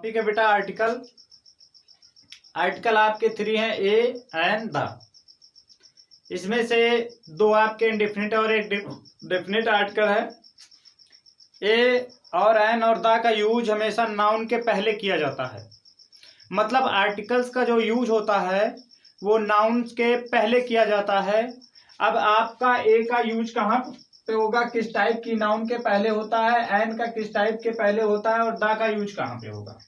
Topic है बेटा article. Article आपके 3 हैं, ए एंड द। इसमें से 2 आपके इंडेफिनिट और एक डेफिनिट आर्टिकल है। ए और एन और द का यूज हमेशा नाउन के पहले किया जाता है। मतलब आर्टिकल्स का जो यूज होता है वो नाउन के पहले किया जाता है। अब आपका ए का यूज कहाँ पे होगा, किस टाइप की नाउन के पहले होता है, एन का किस टाइप के पहले होता है और द का यूज कहाँ पे होगा।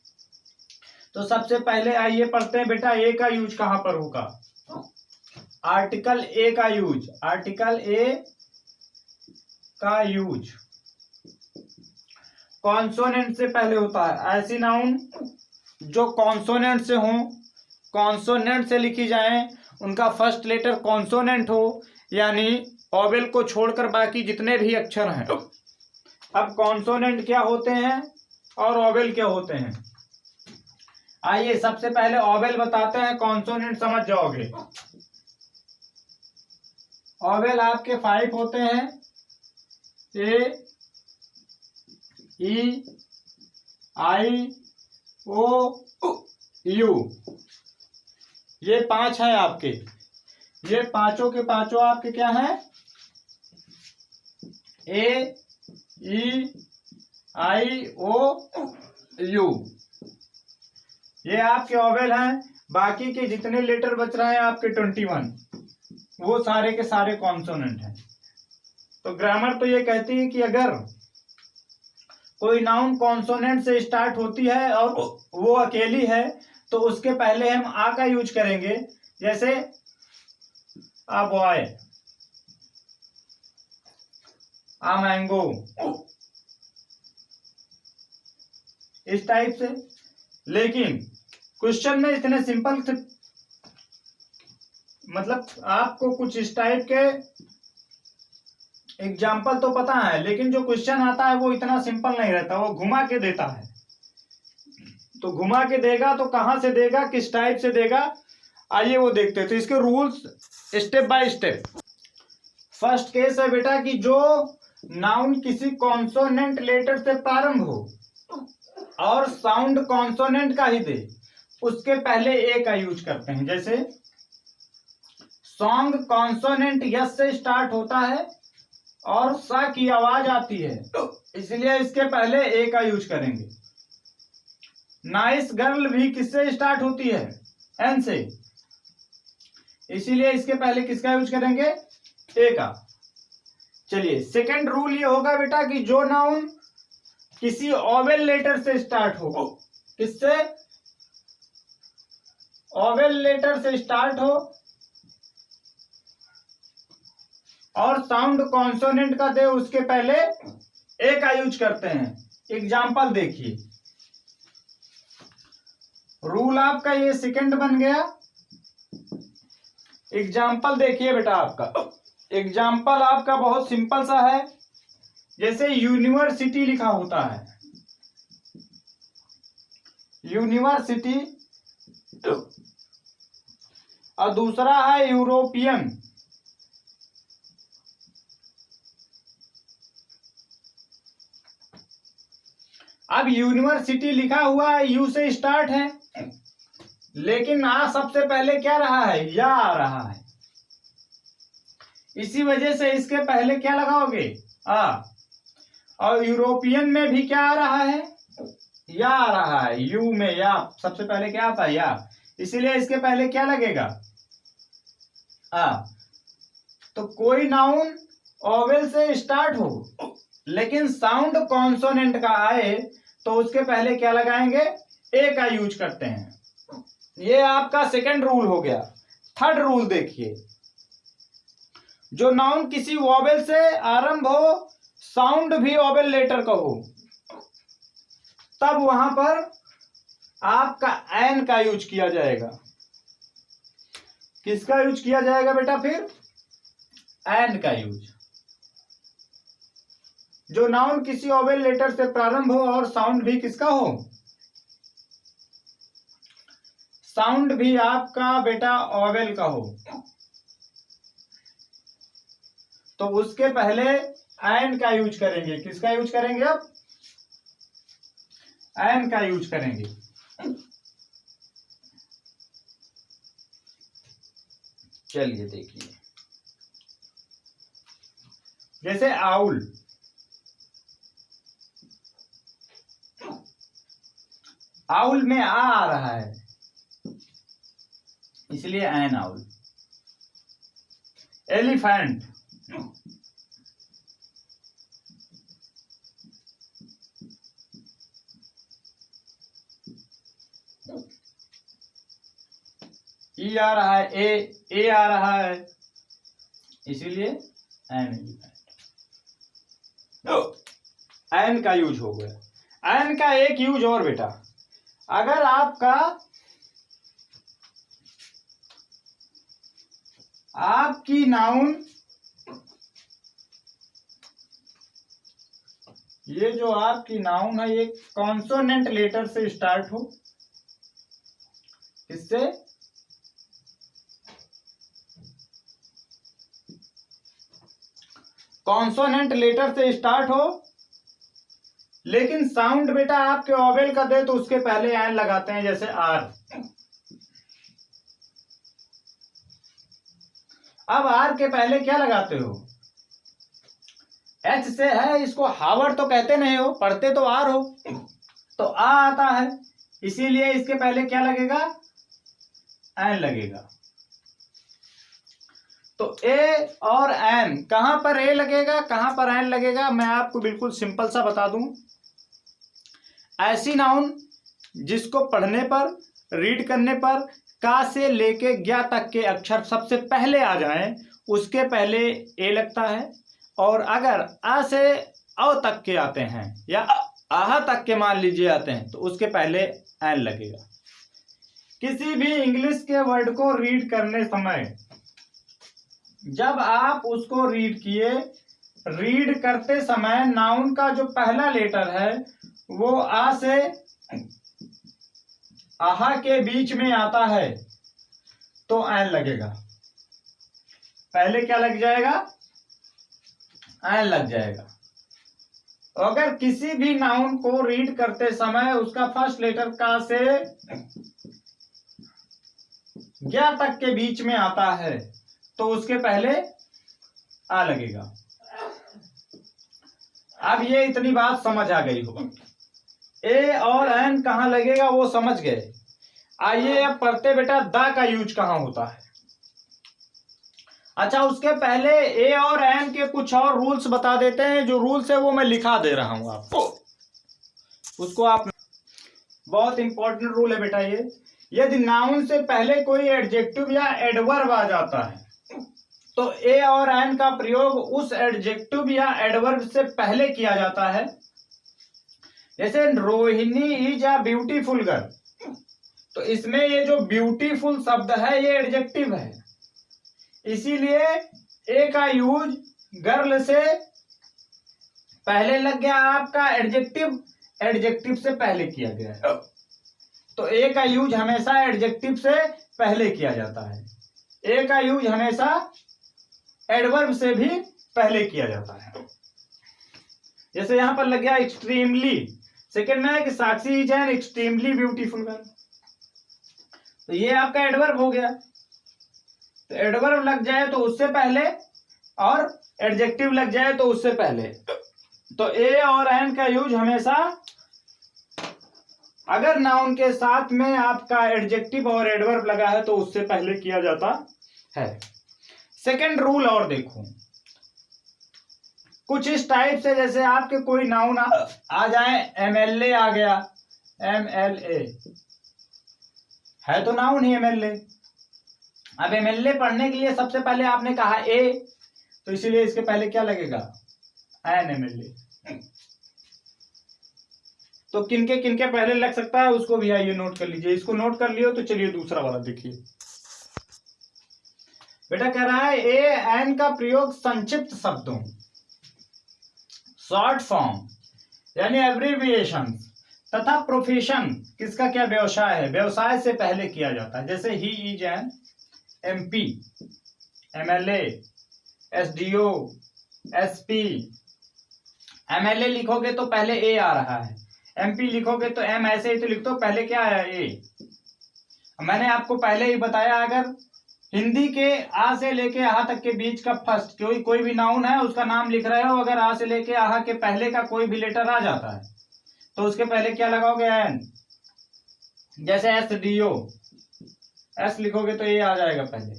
तो सबसे पहले आइए पढ़ते हैं बेटा ए का यूज कहाँ पर होगा। आर्टिकल ए का यूज, आर्टिकल ए का यूज कॉन्सोनेंट से पहले होता है। ऐसी नाउन जो कॉन्सोनेंट से हो, कॉन्सोनेंट से लिखी जाए, उनका फर्स्ट लेटर कॉन्सोनेंट हो, यानी ऑवेल को छोड़कर बाकी जितने भी अक्षर हैं। अब कॉन्सोनेंट क्या होते हैं और ऑवेल क्या होते हैं, आइए सबसे पहले ऑवेल बताते हैं, कॉन्सोनेंट समझ जाओगे। ऑवेल आपके 5 होते हैं, ए, ई, आई, ओ, यू। ये 5 है आपके। ये पांचों के पांचों आपके क्या हैं, ए, ई, आई, ओ, यू। ये आपके ऑवेल हैं। बाकी के जितने लेटर बच रहे हैं आपके 21, वो सारे के सारे कॉन्सोनेंट हैं। तो ग्रामर तो ये कहती है कि अगर कोई नाउन कॉन्सोनेंट से स्टार्ट होती है और वो अकेली है तो उसके पहले हम आ का यूज करेंगे। जैसे आ बॉय, आ मैंगो, इस टाइप से। लेकिन क्वेश्चन में इतने सिंपल से, मतलब आपको कुछ इस टाइप के एग्जाम्पल तो पता है, लेकिन जो क्वेश्चन आता है वो इतना सिंपल नहीं रहता, वो घुमा के देता है। तो घुमा के देगा तो कहां से देगा, किस टाइप से देगा, आइए वो देखते हैं। तो इसके rules step by step. First case है बेटा कि जो नाउन किसी कॉन्सोनेंट लेटर से प्रारंभ हो और साउंड कॉन्सोनेंट का ही दे, उसके पहले ए का यूज करते हैं। जैसे सॉन्ग कॉन्सोनेंट यस से स्टार्ट होता है और सा की आवाज आती है, इसलिए इसके पहले ए का यूज करेंगे। नाइस गर्ल भी किससे स्टार्ट होती है, एन से, इसीलिए इसके पहले किसका यूज करेंगे, ए का। चलिए सेकंड रूल ये होगा बेटा कि जो नाउन किसी ऑवेल लेटर से स्टार्ट हो, किससे, ऑवेल लेटर से स्टार्ट हो और साउंड कॉन्सोनेंट का दे, उसके पहले ए का यूज करते हैं। एग्जाम्पल देखिए, रूल आपका ये सेकंड बन गया। एग्जाम्पल देखिए बेटा, आपका एग्जाम्पल आपका बहुत सिंपल सा है। जैसे यूनिवर्सिटी लिखा होता है, यूनिवर्सिटी, और दूसरा है यूरोपियन। अब यूनिवर्सिटी लिखा हुआ है, यू से स्टार्ट है, लेकिन आ सबसे पहले क्या रहा है, या आ रहा है। इसी वजह से इसके पहले क्या लगाओगे, आ। और यूरोपियन में भी क्या आ रहा है, या आ रहा है। यू में या सबसे पहले क्या आता है, या, इसीलिए इसके पहले क्या लगेगा, आ। तो कोई नाउन ऑवेल से स्टार्ट हो लेकिन साउंड कॉन्सोनेंट का आए तो उसके पहले क्या लगाएंगे, ए का यूज करते हैं। ये आपका सेकंड रूल हो गया। थर्ड रूल देखिए, जो नाउन किसी वॉवेल से आरंभ हो, साउंड भी वॉवेल लेटर का हो, तब वहां पर आपका एन का यूज किया जाएगा। किसका यूज किया जाएगा बेटा, फिर एन का यूज। जो नाउन किसी वॉवेल लेटर से प्रारंभ हो और साउंड भी किसका हो, साउंड भी आपका बेटा वॉवेल का हो, तो उसके पहले एन का यूज करेंगे। किसका यूज करेंगे, अब एन का यूज करेंगे। चलिए देखिए, जैसे आउल, आउल में आ रहा है इसलिए एन आउल। एलिफेंट, ई आ रहा है, ए आ रहा है इसीलिए एन एलिफेंट। एन का यूज हो गया। एन का एक यूज और बेटा, अगर आपकी नाउन, ये जो आपकी नाउन है ये कॉन्सोनेंट लेटर से स्टार्ट हो, किससे? कॉन्सोनेंट लेटर से स्टार्ट हो, लेकिन साउंड बेटा आपके ओवेल का दे तो उसके पहले एन लगाते हैं, जैसे आर। अब आर के पहले क्या लगाते हो? एच से है, इसको हावर तो कहते नहीं हो, पढ़ते तो आर हो, तो आ आता है, इसीलिए इसके पहले क्या लगेगा? एन लगेगा। तो ए और एन, कहां पर ए लगेगा, कहां पर एन लगेगा, मैं आपको बिल्कुल सिंपल सा बता दूं। ऐसी नाउन जिसको पढ़ने पर, रीड करने पर का से लेके ज्ञा तक के अक्षर सबसे पहले आ जाएं, उसके पहले ए लगता है। और अगर आ से अ तक के आते हैं या आह तक के मान लीजिए आते हैं, तो उसके पहले एन लगेगा। किसी भी इंग्लिश के वर्ड को रीड करने समय जब आप उसको रीड किए, रीड करते समय नाउन का जो पहला लेटर है वो आ से आहा के बीच में आता है तो एन लगेगा। पहले क्या लग जाएगा? एन लग जाएगा। अगर किसी भी नाउन को रीड करते समय उसका फर्स्ट लेटर का से ज्ञा तक के बीच में आता है तो उसके पहले आ लगेगा। अब ये इतनी बात समझ आ गई होगा। ए और एन कहां लगेगा वो समझ गए। आइए अब पढ़ते बेटा द का यूज कहां होता है। अच्छा, उसके पहले ए और एन के कुछ और रूल्स बता देते हैं। जो रूल्स है वो मैं लिखा दे रहा हूं आपको, उसको आप, बहुत इंपॉर्टेंट रूल है बेटा ये। यदि नाउन से पहले कोई एडजेक्टिव या एडवर्ब आ जाता है तो ए और एन का प्रयोग उस एडजेक्टिव या एडवर्ब से पहले किया जाता है। जैसे Rohini is a beautiful girl, तो इसमें ये जो ब्यूटीफुल शब्द है ये एडजेक्टिव है, इसीलिए ए का यूज गर्ल से पहले लग गया, आपका एडजेक्टिव एडजेक्टिव से पहले किया गया है। तो ए का यूज हमेशा एडजेक्टिव से पहले किया जाता है। ए का यूज हमेशा एडवर्ब से भी पहले किया जाता है। जैसे यहां पर लग गया एक्सट्रीमली, सेकंड में है कि Sakshi is an extremely beautiful girl, तो ये आपका एडवर्ब हो गया। तो एडवर्ब लग जाए तो उससे पहले और एडजेक्टिव लग जाए तो उससे पहले। तो ए और एन का यूज हमेशा अगर नाउन के साथ में आपका एडजेक्टिव और एडवर्ब लगा है तो उससे पहले किया जाता है। सेकंड रूल और देखो, कुछ इस टाइप से, जैसे आपके कोई नाउन आ जाए, एमएलए आ गया, एमएलए है तो नाउन ही एमएलए। अब एमएलए पढ़ने के लिए सबसे पहले आपने कहा ए, तो इसीलिए इसके पहले क्या लगेगा? N MLA. तो किनके पहले लग सकता है उसको भी आइए नोट कर लीजिए। इसको नोट कर लियो तो चलिए दूसरा वाला देखिए। बेटा कह रहा है ए एन का प्रयोग संक्षिप्त शब्दों, शॉर्ट फॉर्म यानी एब्रिविएशन तथा प्रोफेशन, किसका क्या व्यवसाय है, व्यवसाय से पहले किया जाता है। जैसे he is an MP, MLA, SDO, SP. MLA लिखोगे तो पहले ए आ रहा है, MP लिखोगे तो M ऐसे ही तो लिख दो, पहले क्या आया ए। मैंने आपको पहले ही बताया, अगर हिंदी के आ से लेके आहा तक के बीच का फर्स्ट कोई भी नाउन है उसका नाम लिख रहे हो, अगर आ से लेके आहा के पहले का कोई भी लेटर आ जाता है तो उसके पहले क्या लगाओगे, एन। जैसे SDO, एस लिखोगे तो ये आ जाएगा पहले,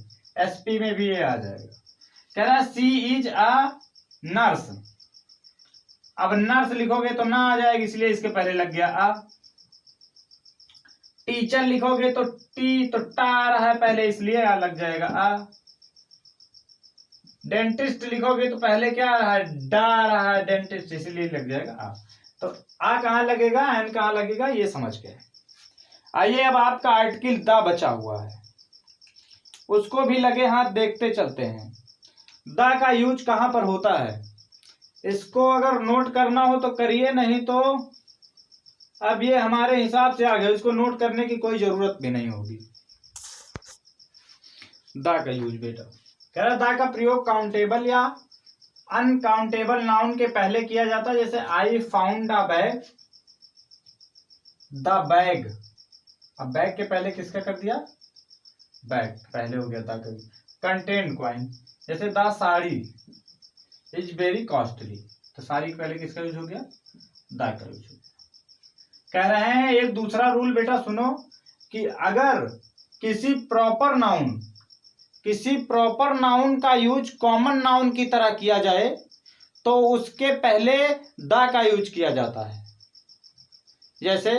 SP में भी ये आ जाएगा। कह रहा है सी इज अ नर्स, अब नर्स लिखोगे तो ना आ जाएगी, इसलिए इसके पहले लग गया आ। टीचर लिखोगे तो टी तो टा रहा है पहले, इसलिए आ लग जाएगा आ। डेंटिस्ट लिखोगे तो पहले क्या आ रहा है, डा रहा है डेंटिस्ट, इसलिए लग जाएगा आ। तो आ कहाँ लगेगा, एन कहाँ लगेगा, ये समझ गए। आइए अब आपका आर्टिकल द बचा हुआ है, उसको भी लगे हाथ देखते चलते हैं। द का यूज कहां पर होता है, इसको अगर नोट करना हो तो करिए, नहीं तो अब ये हमारे हिसाब से आ गए, इसको नोट करने की कोई जरूरत भी नहीं होगी। द का यूज बेटा, कह रहा द का प्रयोग काउंटेबल या अनकाउंटेबल नाउन के पहले किया जाता है, जैसे I found a bag, the bag. अब बैग के पहले किसका कर दिया, बैग पहले हो गया द का। कंटेन क्वाइन, जैसे the sari is very costly, तो साड़ी के पहले किसका यूज हो गया, द का यूज हो गया। कह रहे हैं एक दूसरा रूल बेटा सुनो, कि अगर किसी प्रॉपर नाउन का यूज कॉमन नाउन की तरह किया जाए तो उसके पहले द का यूज किया जाता है। जैसे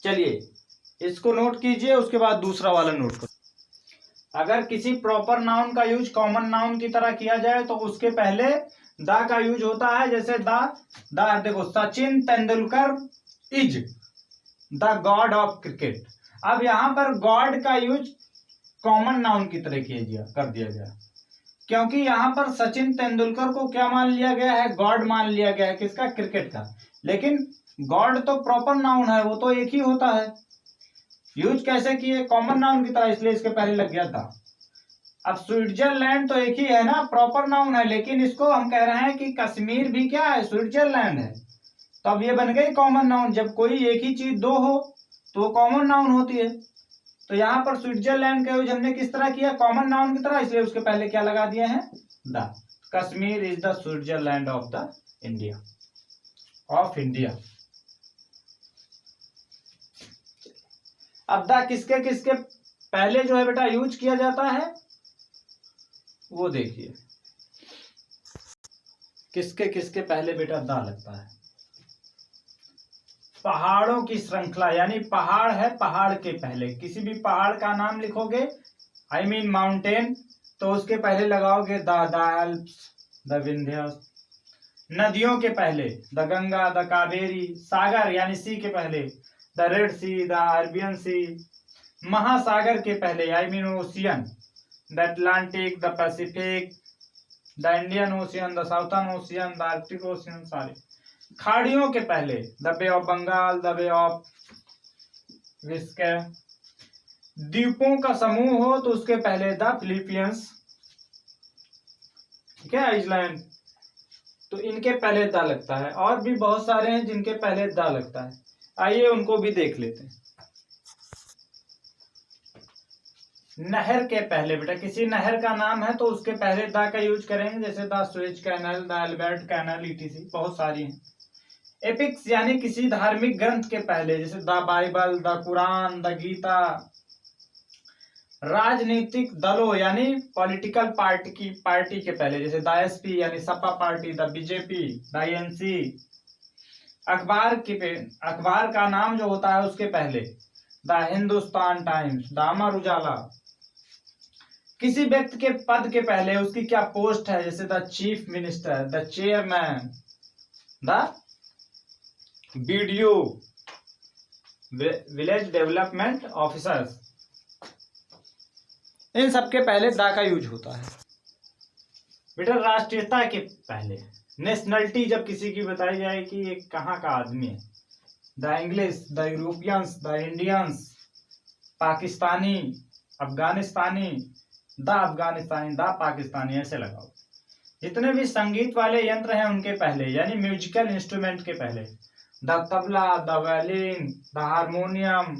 चलिए इसको नोट कीजिए, उसके बाद दूसरा वाला नोट करो। अगर किसी प्रॉपर नाउन का यूज कॉमन नाउन की तरह किया जाए तो उसके पहले द का यूज होता है। जैसे द देखो, Sachin Tendulkar is the God of cricket. अब यहां पर गॉड का यूज कॉमन नाउन की तरह कर दिया गया, क्योंकि यहां पर सचिन तेंदुलकर को क्या मान लिया गया है, गॉड मान लिया गया है, किसका, क्रिकेट का। लेकिन गॉड तो प्रॉपर नाउन है, वो तो एक ही होता है। यूज कैसे किए, कॉमन नाउन की तरह, इसलिए इसके पहले लग गया था। अब स्विट्जरलैंड तो एक ही है ना, प्रॉपर नाउन है, लेकिन इसको हम कह रहे हैं कि कश्मीर भी क्या है, स्विट्जरलैंड है, तो अब ये बन गई कॉमन नाउन। जब कोई एक ही चीज दो हो तो वो कॉमन नाउन होती है। तो यहाँ पर स्विट्जरलैंड का यूज हमने किस तरह किया, कॉमन नाउन की तरह, इसलिए उसके पहले क्या लगा दिए हैं, the. Kashmir is the Switzerland of the India, of India. अब द किसके किसके पहले जो है बेटा यूज किया जाता है, वो देखिए किसके किसके पहले बेटा द लगता है। पहाड़ों की श्रृंखला, यानी पहाड़ है, पहाड़ के पहले किसी भी पहाड़ का नाम लिखोगे, आई मीन माउंटेन, तो उसके पहले लगाओगे द एल्प्स, द विंध्यास। नदियों के पहले द गंगा, द कावेरी। सागर यानी सी के पहले the red sea, the Arabian sea. महासागर के पहले I mean ocean, the Atlantic, the Pacific, the Indian ocean, the southern ocean, the Arctic ocean, सारे। खाड़ियों के पहले the bay of Bengal, the bay of Biscay. द्वीपों का समूह हो तो उसके पहले द फिलीपींस, ठीक है, आइसलैंड, तो इनके पहले द लगता है। और भी बहुत सारे हैं जिनके पहले द लगता है, आइए उनको भी देख लेते हैं। नहर के पहले बेटा, किसी नहर का नाम है तो उसके पहले द का यूज करेंगे, जैसे the Suez canal, the Albert canal, ETC, बहुत सारी हैं। एपिक्स यानी किसी धार्मिक ग्रंथ के पहले, जैसे the Bible, the Quran, the Gita. राजनीतिक दलों यानी पॉलिटिकल पार्टी के पहले, जैसे द एसपी यानी Sapa party, the BJP, the NC. अखबार का नाम जो होता है उसके पहले the Hindustan times, the Amar Ujala. किसी व्यक्ति के पद के पहले उसकी क्या पोस्ट है, जैसे the chief minister, the chairman, the BDO, village development officers. इन सबके पहले द का यूज होता है। बेटा राष्ट्रीयता के पहले, नेशनलिटी जब किसी की बताई जाए कि ये कहाँ का आदमी है, the English, the Europeans, the Indians, Pakistani, Afghanistani, the Afghanistani, the Pakistani, ऐसे लगाओ। जितने भी संगीत वाले यंत्र हैं उनके पहले, यानी म्यूजिकल इंस्ट्रूमेंट के पहले the tabla, the violin, the harmonium.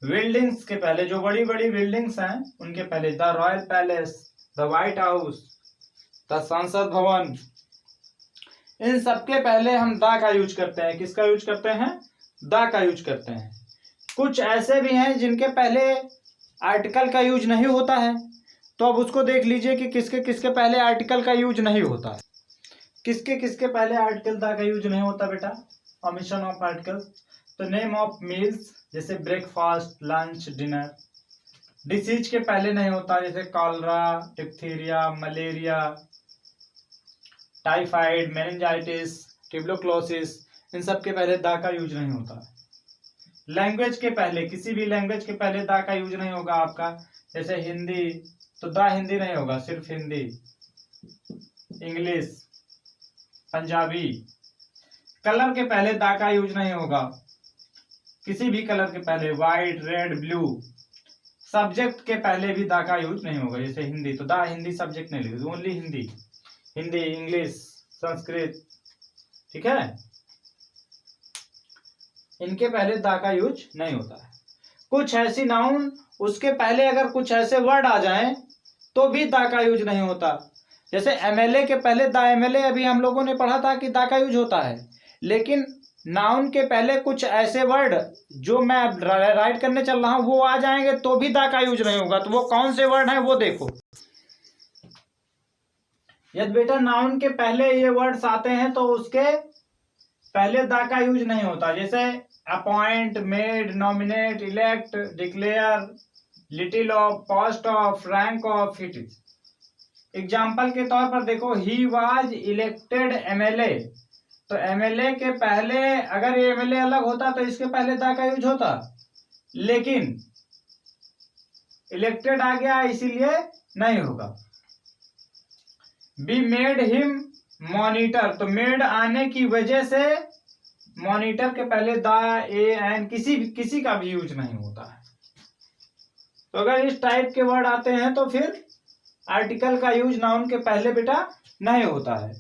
Buildings के पहले जो बड़ी बड़ी बिल्डिंग्स हैं उनके पहले the royal palace, the white house, the संसद भवन। इन सबके पहले हम द का यूज करते हैं। किसका यूज करते हैं? द का यूज करते हैं। कुछ ऐसे भी हैं जिनके पहले आर्टिकल का यूज नहीं होता है, तो अब उसको देख लीजिए कि किसके किसके पहले आर्टिकल का यूज नहीं होता है। किसके किसके पहले आर्टिकल द का यूज नहीं होता बेटा? Omission of articles. तो नेम ऑफ मील्स, जैसे ब्रेकफास्ट, लंच, डिनर। डिसीज के पहले नहीं होता, जैसे cholera, diphtheria, malaria, typhoid, meningitis, tuberculosis. इन सब के पहले द का यूज नहीं होता। लैंग्वेज के पहले, किसी भी लैंग्वेज के पहले द का यूज नहीं होगा आपका। जैसे हिंदी, तो द हिंदी नहीं होगा, सिर्फ हिंदी। इंग्लिश, पंजाबी। कलर के पहले द का यूज नहीं होगा, किसी भी कलर के पहले, व्हाइट, रेड, ब्लू। सब्जेक्ट के पहले भी द का यूज नहीं होगा, जैसे हिंदी, तो द हिंदी सब्जेक्ट नहीं लिखोगे, ओनली हिंदी। हिंदी, इंग्लिश, संस्कृत, ठीक है। इनके पहले द का यूज नहीं होता है। कुछ ऐसी नाउन, उसके पहले अगर कुछ ऐसे वर्ड आ जाएं तो भी द का यूज नहीं होता। जैसे एमएलए के पहले द एमएलए, अभी हम लोगों ने पढ़ा था कि द का यूज होता है, लेकिन नाउन के पहले कुछ ऐसे वर्ड जो मैं राइट करने चल रहा हूं वो आ जाएंगे तो भी द का यूज नहीं होगा। तो वो कौन से वर्ड हैं वो देखो। यदि बेटा नाउन के पहले ये वर्ड्स आते हैं तो उसके पहले द का यूज नहीं होता। जैसे appoint, made, nominate, elect, declare, little of, cost of, rank of, it is. Example के तौर पर देखो, ही वाज इलेक्टेड एमएलए। तो एमएलए के पहले अगर ये एमएलए अलग होता तो इसके पहले द का यूज होता, लेकिन इलेक्टेड आ गया इसीलिए नहीं होगा। बी मेड हिम मॉनिटर, तो मेड आने की वजह से मॉनिटर के पहले द, ए, एन किसी का भी यूज नहीं होता है। तो अगर इस टाइप के वर्ड आते हैं तो फिर आर्टिकल का यूज नाउन के पहले बेटा नहीं होता है।